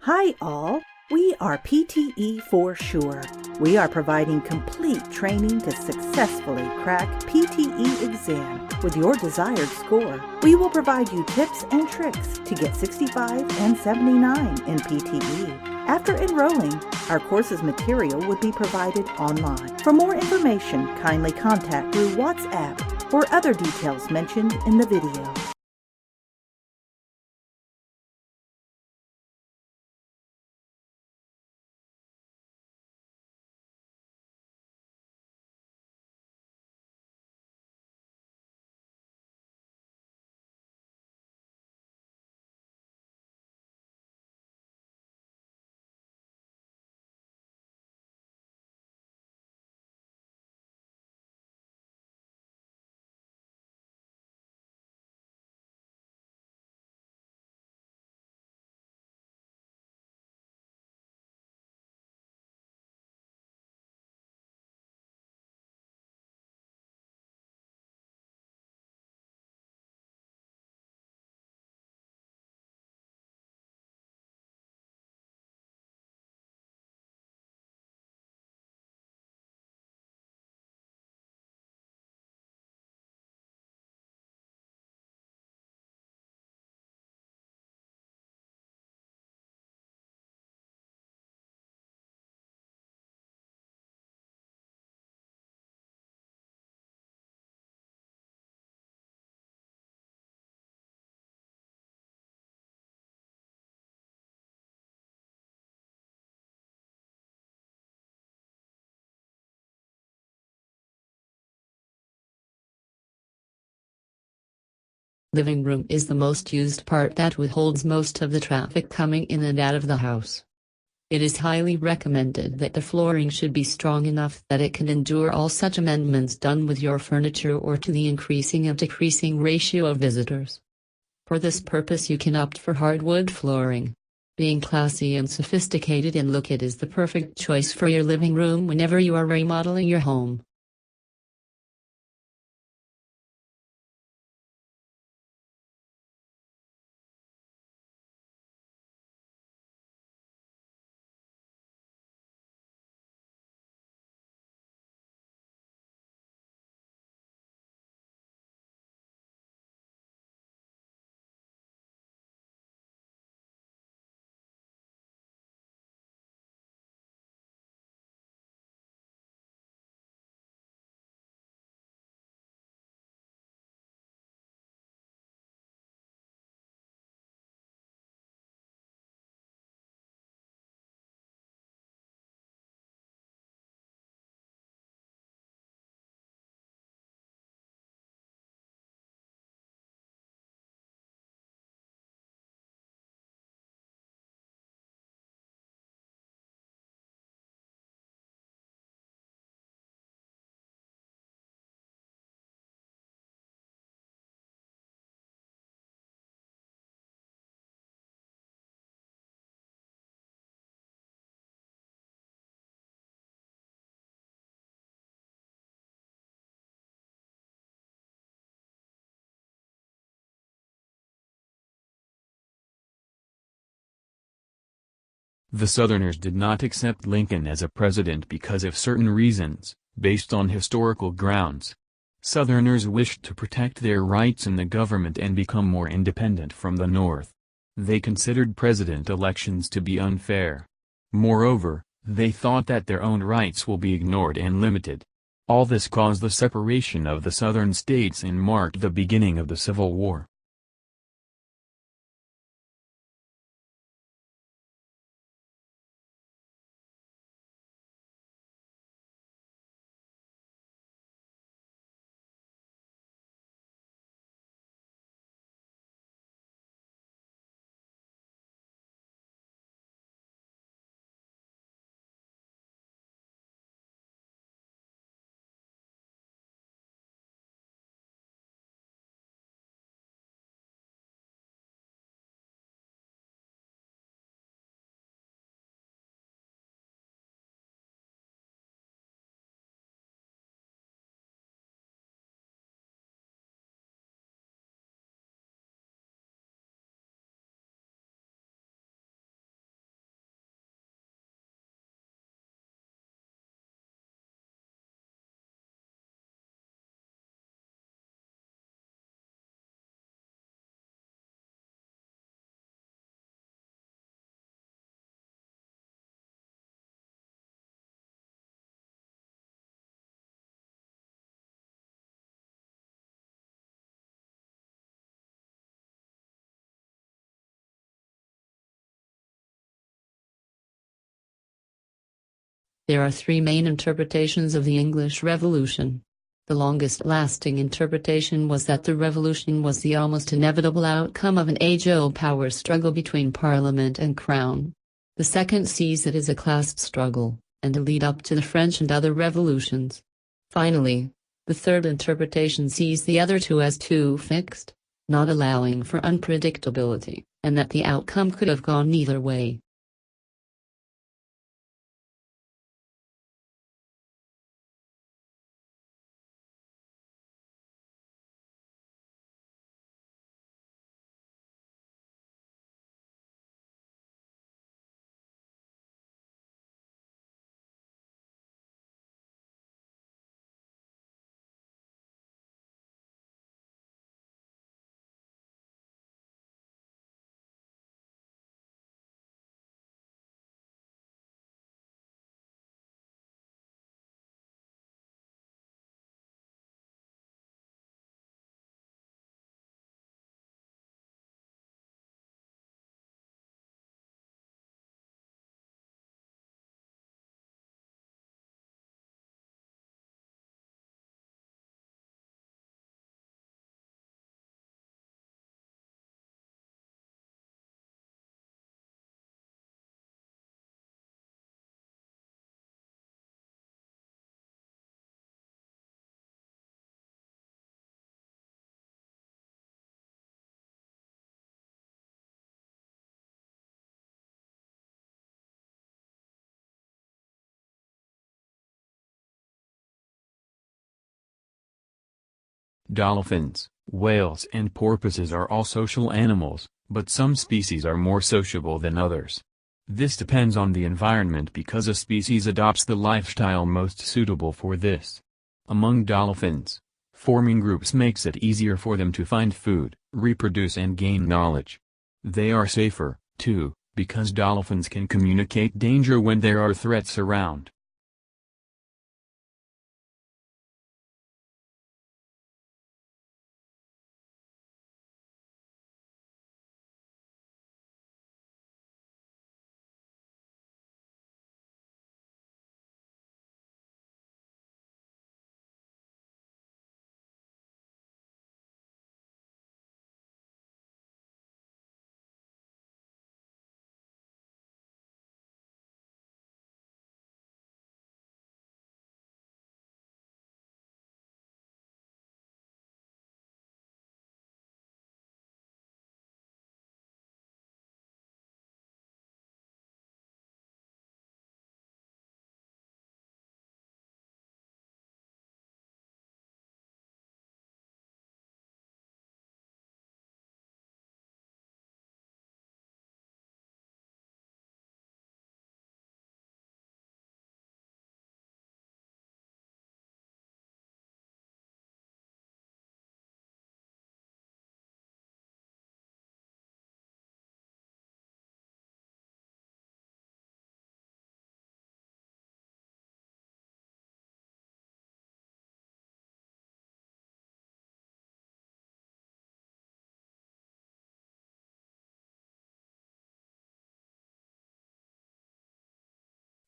Hi all, we are PTE for sure. We are providing complete training to successfully crack PTE Exam with your desired score. We will provide you tips and tricks to get 65 and 79 in PTE. After enrolling, our course's material would be provided online. For more information, kindly contact through WhatsApp or other details mentioned in the video. Living room is the most used part that withholds most of the traffic coming in and out of the house. It is highly recommended that the flooring should be strong enough that it can endure all such amendments done with your furniture or to the increasing and decreasing ratio of visitors. For this purpose you can opt for hardwood flooring. Being classy and sophisticated in look, it is the perfect choice for your living room whenever you are remodeling your home. The Southerners did not accept Lincoln as a president because of certain reasons, based on historical grounds. Southerners wished to protect their rights in the government and become more independent from the North. They considered president elections to be unfair. Moreover, they thought that their own rights will be ignored and limited. All this caused the separation of the Southern states and marked the beginning of the Civil War. There are three main interpretations of the English Revolution. The longest-lasting interpretation was that the revolution was the almost inevitable outcome of an age-old power struggle between Parliament and Crown. The second sees it as a class struggle, and a lead-up to the French and other revolutions. Finally, the third interpretation sees the other two as too fixed, not allowing for unpredictability, and that the outcome could have gone either way. Dolphins, whales and porpoises are all social animals, but some species are more sociable than others. This depends on the environment because a species adopts the lifestyle most suitable for this. Among dolphins, forming groups makes it easier for them to find food, reproduce and gain knowledge. They are safer, too, because dolphins can communicate danger when there are threats around.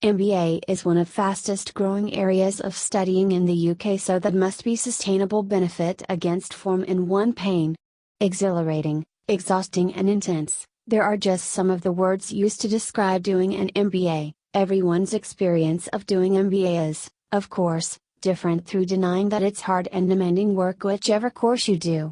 MBA is one of fastest growing areas of studying in the UK, so that must be sustainable benefit against form in one pain. Exhilarating, exhausting and intense, there are just some of the words used to describe doing an MBA. Everyone's experience of doing MBA is, of course, different through denying that it's hard and demanding work whichever course you do.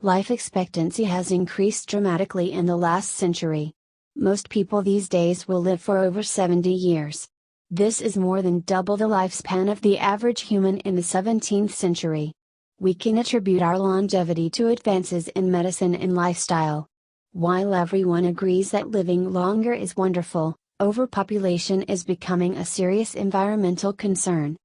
Life expectancy has increased dramatically in the last century. Most people these days will live for over 70 years. This is more than double the lifespan of the average human in the 17th century. We can attribute our longevity to advances in medicine and lifestyle. While everyone agrees that living longer is wonderful, overpopulation is becoming a serious environmental concern.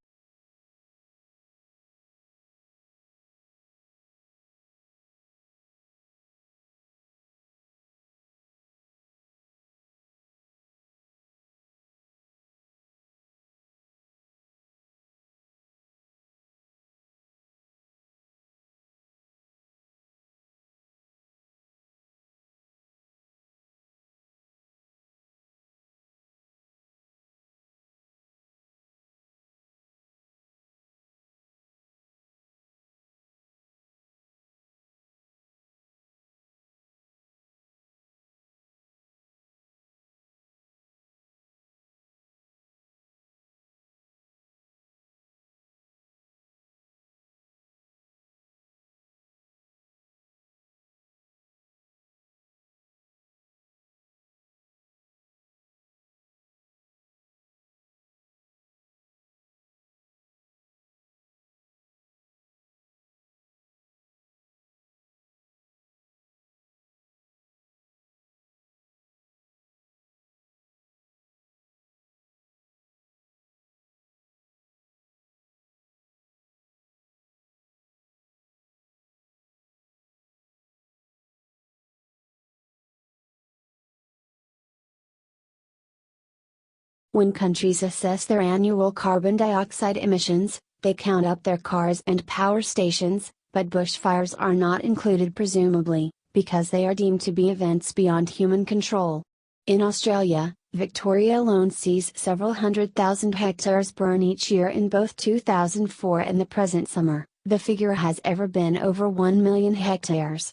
When countries assess their annual carbon dioxide emissions, they count up their cars and power stations, but bushfires are not included presumably, because they are deemed to be events beyond human control. In Australia, Victoria alone sees several 100,000 hectares burn each year in both 2004 and the present summer. The figure has ever been over 1 million hectares.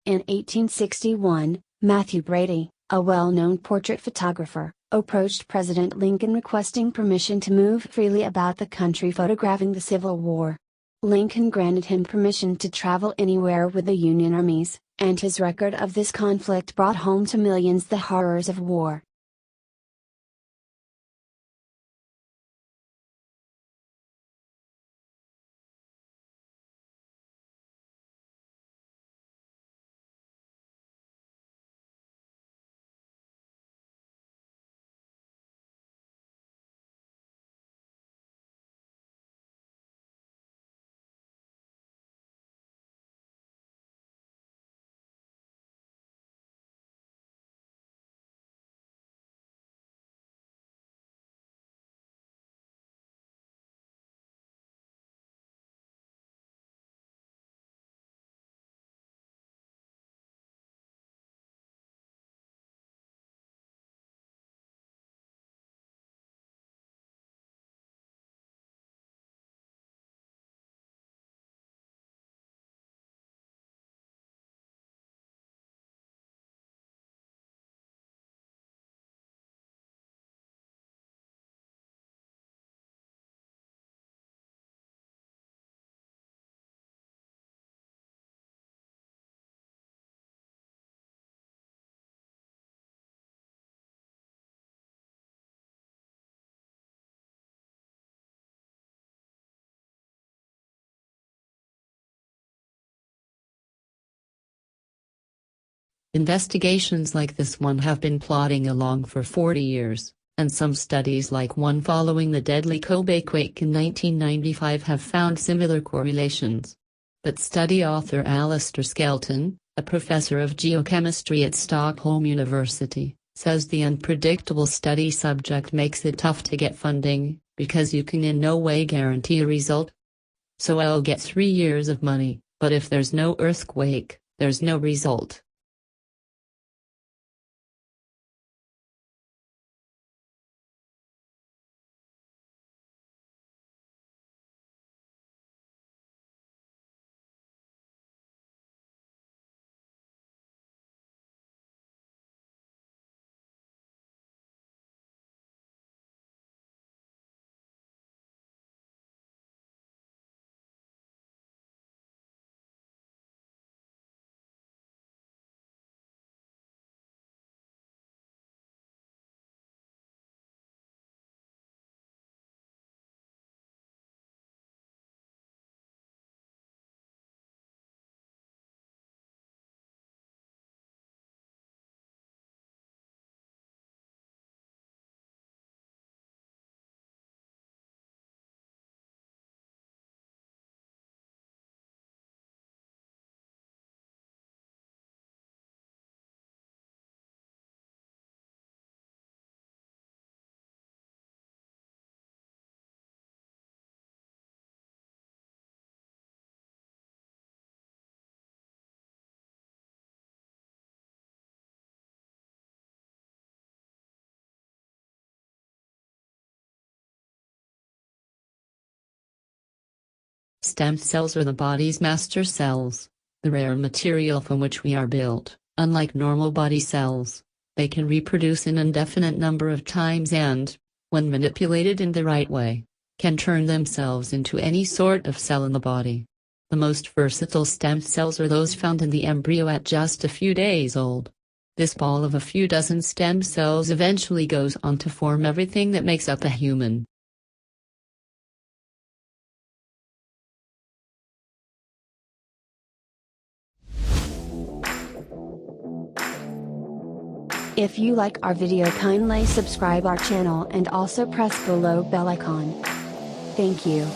In 1861, Matthew Brady, a well-known portrait photographer, approached President Lincoln requesting permission to move freely about the country photographing the Civil War. Lincoln granted him permission to travel anywhere with the Union armies, and his record of this conflict brought home to millions the horrors of war. Investigations like this one have been plodding along for 40 years, and some studies like one following the deadly Kobe quake in 1995 have found similar correlations. But study author Alistair Skelton, a professor of geochemistry at Stockholm University, says the unpredictable study subject makes it tough to get funding, because you can in no way guarantee a result. So I'll get 3 years of money, but if there's no earthquake, there's no result. Stem cells are the body's master cells, the rare material from which we are built. Unlike normal body cells, they can reproduce an indefinite number of times and, when manipulated in the right way, can turn themselves into any sort of cell in the body. The most versatile stem cells are those found in the embryo at just a few days old. This ball of a few dozen stem cells eventually goes on to form everything that makes up a human. If you like our video, kindly subscribe our channel and also press below bell icon. Thank you.